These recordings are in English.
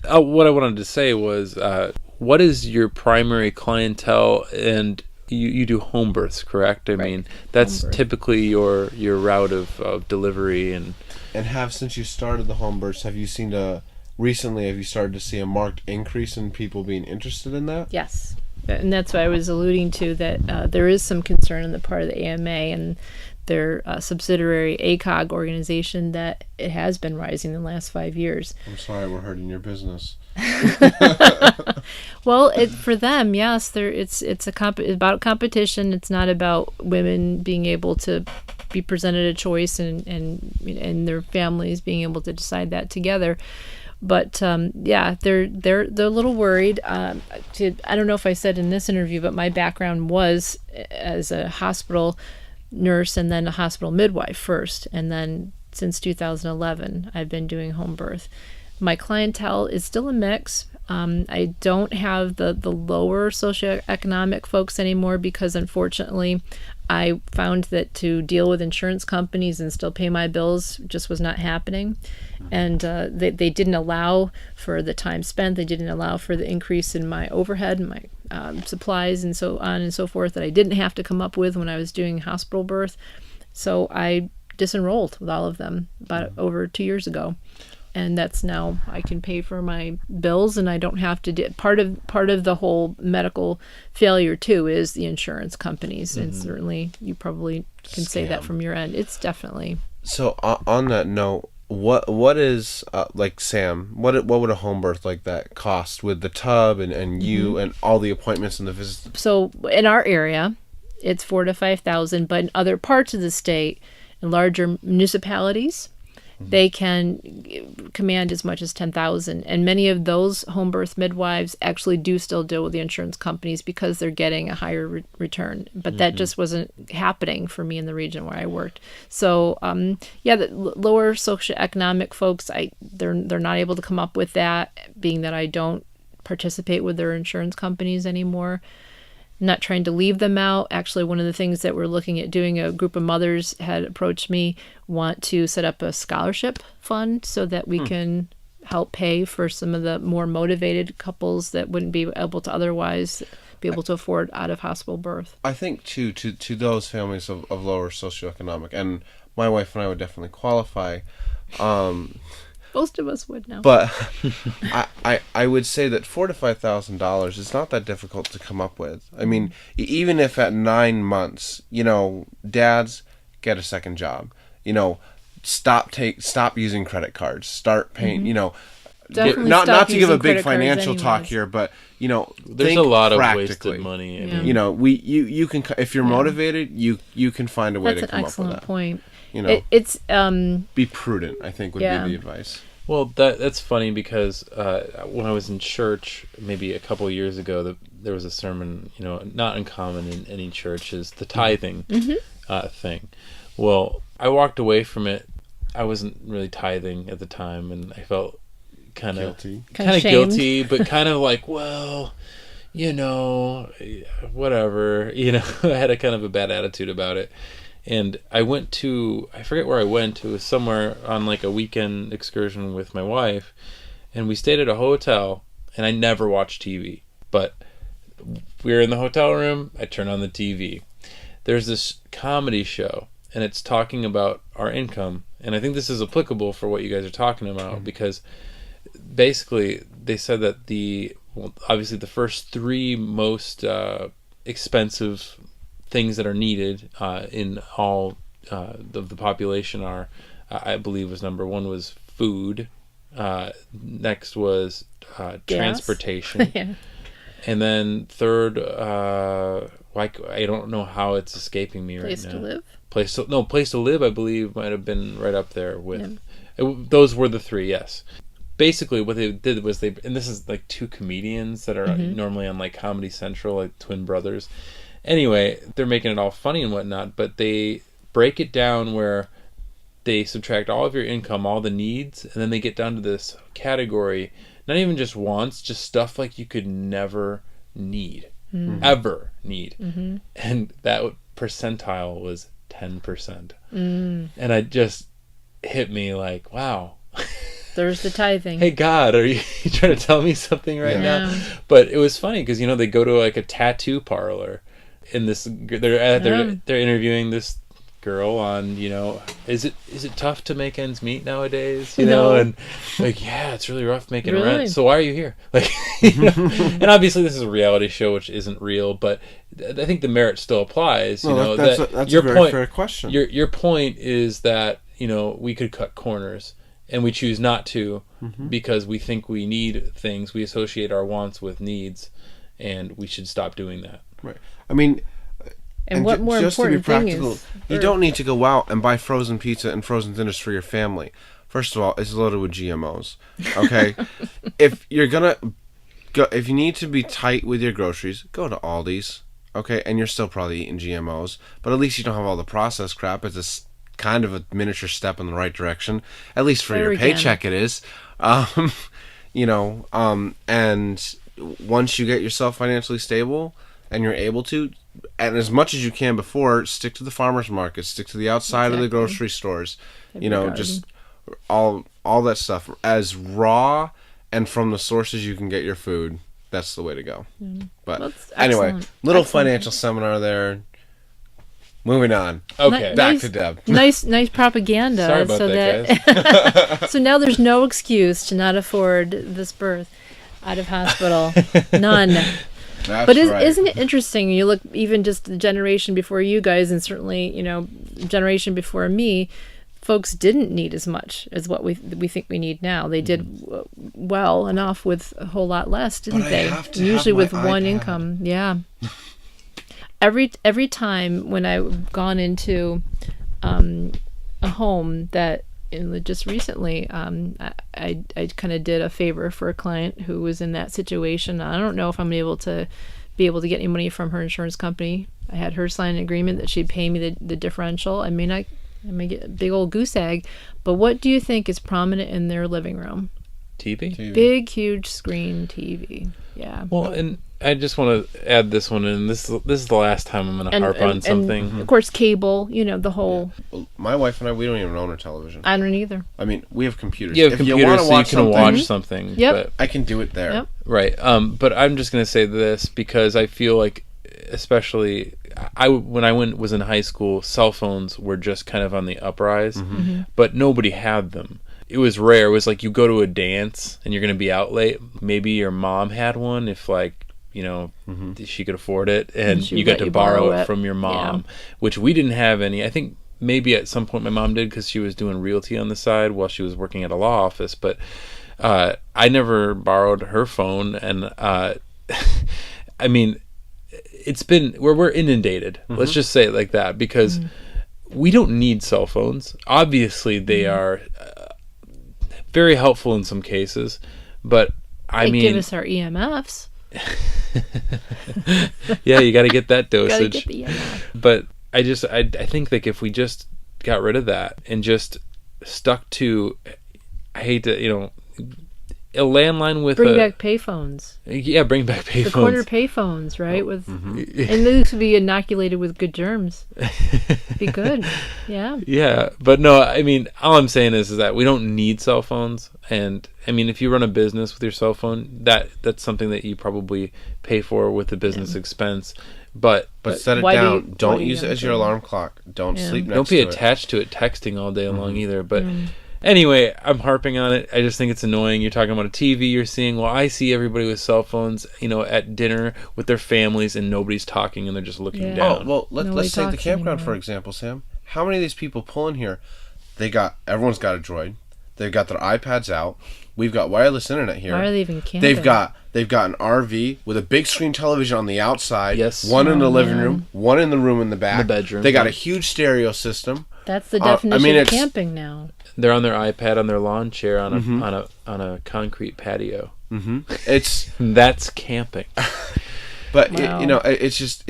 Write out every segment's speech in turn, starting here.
what I wanted to say was, what is your primary clientele? And you do home births, correct? I mean, that's typically your route of delivery. And since you started the home births, have you started to see a marked increase in people being interested in that? Yes. And that's what I was alluding to, that there is some concern on the part of the AMA and their subsidiary ACOG organization that it has been rising in the last 5 years. I'm sorry we're hurting your business. Well, for them, yes, it's about competition. It's not about women being able to be presented a choice and their families being able to decide that together. But yeah, they're a little worried. I don't know if I said in this interview, but my background was as a hospital nurse and then a hospital midwife first, and then since 2011 I've been doing home birth. My clientele is still a mix. I don't have the lower socioeconomic folks anymore, because unfortunately I found that to deal with insurance companies and still pay my bills just was not happening. And they didn't allow for the time spent. They didn't allow for the increase in my overhead and my supplies and so on and so forth that I didn't have to come up with when I was doing hospital birth. So I disenrolled with all of them about over 2 years ago. And that's now I can pay for my bills, and I don't have to do part of the whole medical failure too is the insurance companies. And certainly you probably can say that from your end. It's definitely. So on that note, what is like, Sam, what would a home birth like that cost with the tub and you and all the appointments and the visits? So in our area, it's $4,000 to $5,000, but in other parts of the state, in larger municipalities, they can command as much as $10,000, and many of those home birth midwives actually do still deal with the insurance companies because they're getting a higher return. But that just wasn't happening for me in the region where I worked. So yeah, the lower socioeconomic folks, they're not able to come up with that, being that I don't participate with their insurance companies anymore. Not trying to leave them out. Actually, one of the things that we're looking at doing, a group of mothers had approached me, want to set up a scholarship fund so that we can help pay for some of the more motivated couples that wouldn't be able to otherwise be able to afford out of hospital birth. I think too, to those families of lower socioeconomic, and my wife and I would definitely qualify. Most of us would now. But I would say that $4,000 to $5,000 is not that difficult to come up with. I mean, even if at 9 months, dads, get a second job. Stop using credit cards. Start paying. Not to give a big financial talk here, but there's a lot of wasted money. Yeah. You can, if you're motivated, you can find a way to come up with that. That's an excellent point. It's be prudent, I think, would be the advice. Well, that's funny because when I was in church maybe a couple of years ago, there was a sermon, not uncommon in any church, is the tithing thing. Well, I walked away from it. I wasn't really tithing at the time, and I felt kind of guilty, but kind of like, well, whatever. I had a kind of a bad attitude about it. And I went to, I forget where I went. It was somewhere on like a weekend excursion with my wife. And we stayed at a hotel, and I never watched TV. But we were in the hotel room. I turned on the TV. There's this comedy show, and it's talking about our income. And I think this is applicable for what you guys are talking about, because basically they said that obviously the first three most expensive things that are needed in all of the population are, I believe, was number one was food, next was transportation, and then third, I don't know how it's escaping me right now. Place to live, I believe, might have been right up there with. Those were the three, yes. Basically, what they did was and this is like two comedians that are normally on like Comedy Central, like twin brothers. Anyway, they're making it all funny and whatnot, but they break it down where they subtract all of your income, all the needs, and then they get down to this category, not even just wants, just stuff like you could never need, ever need. And that percentile was 10%. And it just hit me like, wow. There's the tithing. Hey God, are you trying to tell me something right Yeah. now? But it was funny because they go to like a tattoo parlor, and they're interviewing this girl on is it tough to make ends meet nowadays? No. And like it's really rough making Really? rent. So why are you here? Like, and obviously this is a reality show which isn't real, but I think the merit still applies. That's your a very point, fair question. Your point is that we could cut corners. And we choose not to because we think we need things. We associate our wants with needs, and we should stop doing that. Right. I mean, and what more just to be important thing practical, is... you don't need to go out and buy frozen pizza and frozen dinners for your family. First of all, it's loaded with GMOs. Okay? If you're going to go, if you need to be tight with your groceries, go to Aldi's. Okay? And you're still probably eating GMOs. But at least you don't have all the processed crap. It's kind of a miniature step in the right direction, at least for your paycheck. It is, and once you get yourself financially stable and you're able to, and as much as you can before, stick to the farmers market, stick to the outside of the grocery stores, just all that stuff as raw and from the sources you can get your food. That's the way to go. But anyway, little financial seminar there. Moving on. Okay. Back to Deb. Nice propaganda. Sorry about that, guys. So now there's no excuse to not afford this birth out of hospital. None. That's but right. Isn't it interesting? You look even just the generation before you guys, and certainly generation before me, folks didn't need as much as what we think we need now. They did well enough with a whole lot less, didn't they? Usually with one income. Yeah. Every time when I've gone into a home that just recently, I kind of did a favor for a client who was in that situation. I don't know if I'm able to get any money from her insurance company. I had her sign an agreement that she'd pay me the differential. I may get a big old goose egg, but what do you think is prominent in their living room? TV? Big, huge screen TV. Yeah. Well, and I just want to add this one in. This is the last time I'm going to harp on something. And of course, cable. The whole. Yeah. Well, my wife and I, we don't even own a television. I don't either. I mean, we have computers. You have if computers, you want so to watch you can watch something. Yep. But, I can do it there. Yep. Right. But I'm just going to say this because I feel like, especially, when I was in high school, cell phones were just kind of on the uprise, but nobody had them. It was rare. It was like you go to a dance and you're going to be out late. Maybe your mom had one if she could afford it, and you got to borrow it from your mom, which we didn't have any. I think maybe at some point my mom did because she was doing realty on the side while she was working at a law office, but I never borrowed her phone, and I mean, it's been we're inundated. Let's just say it like that, because we don't need cell phones. Obviously, they are very helpful in some cases, but I mean, give us our EMFs. Yeah, you got to get that dosage. Gotta get the EMF. But I think like if we just got rid of that and just stuck to, I hate to a landline with bring back payphones. Yeah, bring back payphones. The corner payphones, right? And these could be inoculated with good germs. Be good. Yeah. Yeah, but no, I mean, all I'm saying is that we don't need cell phones, and I mean, if you run a business with your cell phone, that's something that you probably pay for with the business expense. But set it down. Don't use it as your alarm clock. Don't sleep next to it. Don't be attached to it texting all day long either. But anyway, I'm harping on it. I just think it's annoying. You're talking about a TV you're seeing. Well, I see everybody with cell phones, at dinner with their families, and nobody's talking, and they're just looking down. Oh, well, let's take the campground, for example, Sam. How many of these people pull in here? Everyone's got a Droid. They've got their iPads out. We've got wireless internet here. Why are they even camping? They've got an RV with a big screen television on the outside. Yes. One in the living room, one in the room in the back. The bedroom. They got a huge stereo system. That's the definition of camping now. They're on their iPad on their lawn chair on a concrete patio. That's camping. But it's just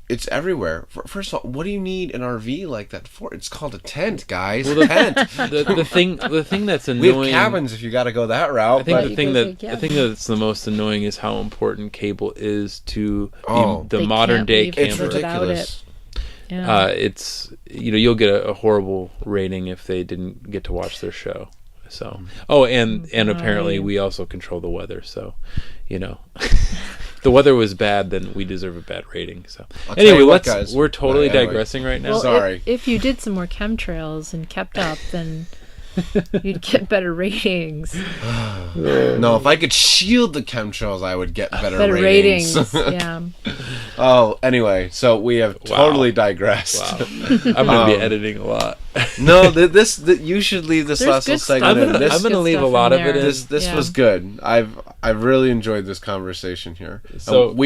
it's everywhere. First of all, what do you need an RV like that for? It's called a tent, guys. Well, tent. The thing that's annoying. We have cabins if you got to go that route. I think the thing that's the most annoying is how important cable is to the modern day camper. It's ridiculous. Yeah. It's you'll get a horrible rating if they didn't get to watch their show. So, and Right. apparently we also control the weather. So, if the weather was bad, then we deserve a bad rating. So, I'll tell anyway, you what, guys. we're totally Anyway. digressing right now. Well, Sorry. if you did some more chemtrails and kept up, then you'd get better ratings. No, if I could shield the chemtrails, I would get better ratings. Yeah. Oh, anyway, so we have totally digressed. Wow. I'm going to be editing a lot. No, you should leave this There's last little good stuff segment in in. it. I'm going to leave a stuff lot in of it there. in. This Yeah. was good. I've really enjoyed this conversation here. So-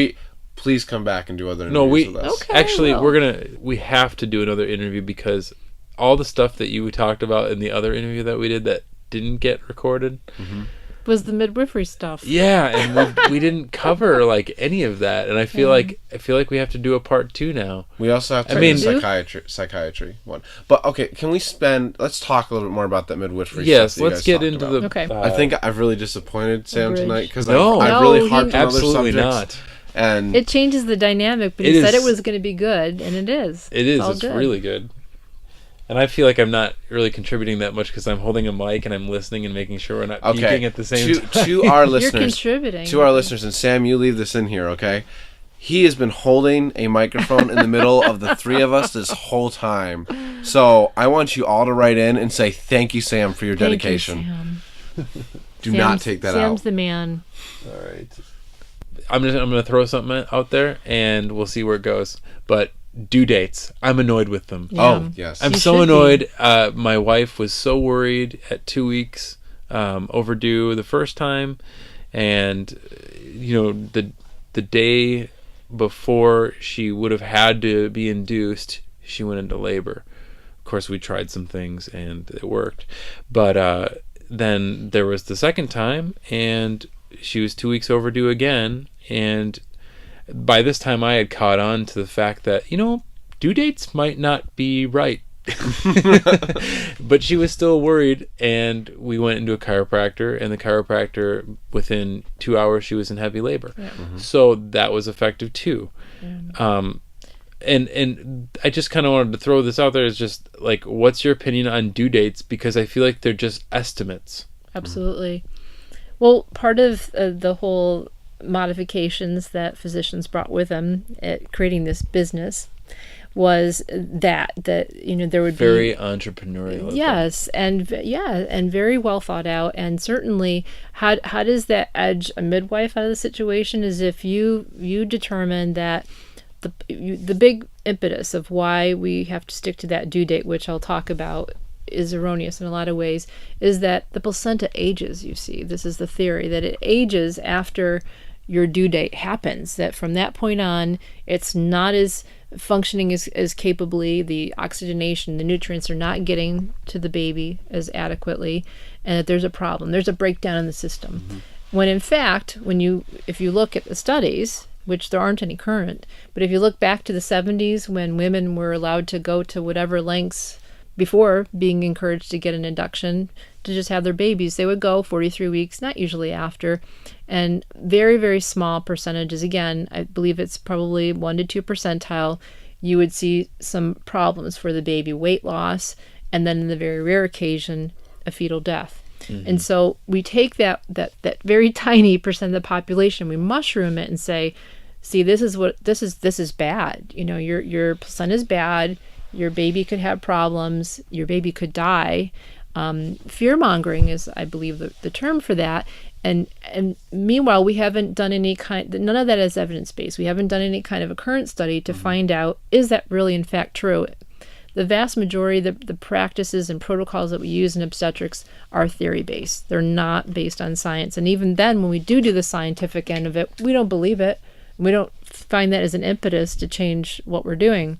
please come back and do other No, interviews with us. Okay. actually, well. we have to do another interview because all the stuff that you talked about in the other interview that we did that didn't get recorded. Was the midwifery stuff. Yeah, and we didn't cover like any of that, and I feel like we have to do a part 2 now. We also have to do the psychiatry one. But okay, let's talk a little bit more about that midwifery Yes, stuff that you let's guys get talked into about. the. Okay. I think I've really disappointed Sam Bridge. tonight because No. I've No, really harped on other absolutely subjects. not. And It changes the dynamic, but It he said is- it was going to be good, and it is. It is. all It's good. really good. And I feel like I'm not really contributing that much because I'm holding a mic and I'm listening and making sure we're not peeking at the same time. to our You're listeners, contributing. to our listeners, and Sam, you leave this in here, okay? He has been holding a microphone in the middle of the three of us this whole time. So I want you all to write in and say thank you, Sam, for your Thank you, dedication. Sam. Do not take that Sam's out. the man. All right. I'm gonna throw something out there and we'll see where it goes. But due dates, I'm annoyed with them. Yeah. Oh, yes. I'm You so should be. annoyed. My wife was so worried at 2 weeks overdue the first time, and the day before she would have had to be induced, she went into labor. Of course, we tried some things and it worked, but then there was the second time, and she was 2 weeks overdue again, and by this time I had caught on to the fact that due dates might not be right. But she was still worried, and we went into a chiropractor, and the chiropractor, within 2 hours, she was in heavy labor. Yeah. So that was effective too. Yeah. And I just kind of wanted to throw this out there as just like, what's your opinion on due dates? Because I feel like they're just estimates. Absolutely. Well, part of the whole modifications that physicians brought with them at creating this business was that there would Very be entrepreneurial. of them. yes, and very well thought out, and certainly how does that edge a midwife out of the situation is if you determine that the big impetus of why we have to stick to that due date, which I'll talk about, is erroneous in a lot of ways, is that the placenta ages. You see, this is the theory that it ages after your due date happens, that from that point on it's not as functioning as capably, the oxygenation, the nutrients are not getting to the baby as adequately, and that there's a problem, there's a breakdown in the system. When in fact, if you look at the studies, which there aren't any current, but if you look back to the 70s when women were allowed to go to whatever lengths before being encouraged to get an induction to just have their babies, they would go 43 weeks, not usually after, and very, very small percentages, again, I believe it's probably 1 to 2 percentile, you would see some problems for the baby, weight loss, and then in the very rare occasion, a fetal death. And so we take that very tiny percent of the population, we mushroom it and say, see, this is bad. Your placenta is bad. Your baby could have problems. Your baby could die. Fear mongering is, I believe, the term for that. And meanwhile, we haven't done none of that is evidence based. We haven't done any kind of a current study to find out, is that really in fact true? The vast majority of the practices and protocols that we use in obstetrics are theory-based. They're not based on science. And even then, when we do the scientific end of it, we don't believe it. We don't find that as an impetus to change what we're doing.